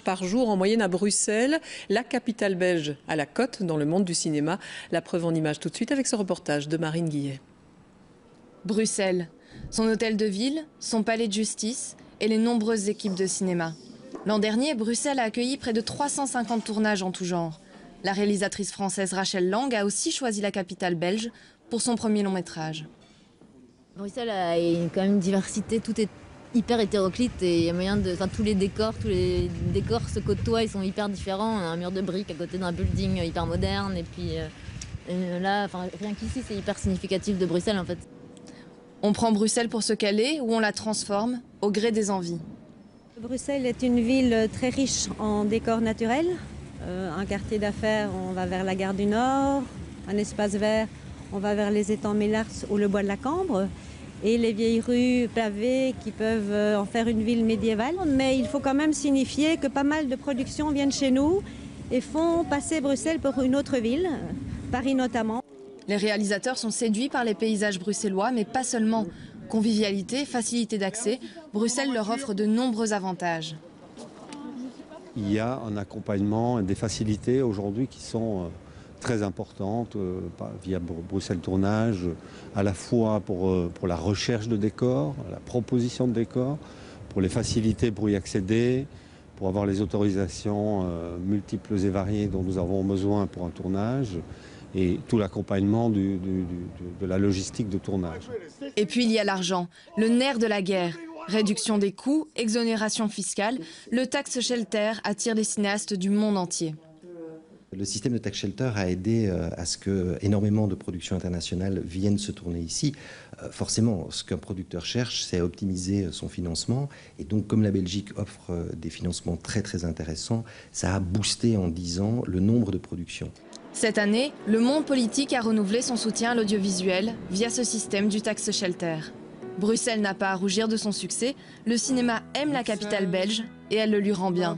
Par jour en moyenne à Bruxelles, la capitale belge à la cote dans le monde du cinéma. La preuve en images tout de suite avec ce reportage de Marine Guillet. Bruxelles, son hôtel de ville, son palais de justice et les nombreuses équipes de cinéma. L'an dernier, Bruxelles a accueilli près de 350 tournages en tout genre. La réalisatrice française Rachel Lang a aussi choisi la capitale belge pour son premier long métrage. Bruxelles a quand même une diversité, tout est hyper hétéroclite et il y a moyen de... Enfin, tous les décors se côtoient, ils sont hyper différents. On a un mur de briques à côté d'un building hyper moderne et puis là, enfin, rien qu'ici, c'est hyper significatif de Bruxelles en fait. On prend Bruxelles pour ce qu'elle est ou on la transforme au gré des envies. Bruxelles est une ville très riche en décors naturels. Un quartier d'affaires, on va vers la gare du Nord. Un espace vert, on va vers les étangs Mélars ou le bois de la Cambre. Et les vieilles rues pavées qui peuvent en faire une ville médiévale. Mais il faut quand même signifier que pas mal de productions viennent chez nous et font passer Bruxelles pour une autre ville, Paris notamment. Les réalisateurs sont séduits par les paysages bruxellois, mais pas seulement. Convivialité, facilité d'accès, Bruxelles leur offre de nombreux avantages. Il y a un accompagnement et des facilités aujourd'hui qui sont très importantes via Bruxelles Tournage, à la fois pour la recherche de décors, la proposition de décors, pour les facilités pour y accéder, pour avoir les autorisations multiples et variées dont nous avons besoin pour un tournage, et tout l'accompagnement de la logistique de tournage. Et puis il y a l'argent, le nerf de la guerre. Réduction des coûts, exonération fiscale, le tax shelter attire les cinéastes du monde entier. Le système de tax shelter a aidé à ce que énormément de productions internationales viennent se tourner ici. Forcément, ce qu'un producteur cherche, c'est à optimiser son financement. Et donc, comme la Belgique offre des financements très intéressants, ça a boosté en 10 ans le nombre de productions. Cette année, le monde politique a renouvelé son soutien à l'audiovisuel via ce système du tax shelter. Bruxelles n'a pas à rougir de son succès. Le cinéma aime la capitale belge et elle le lui rend bien.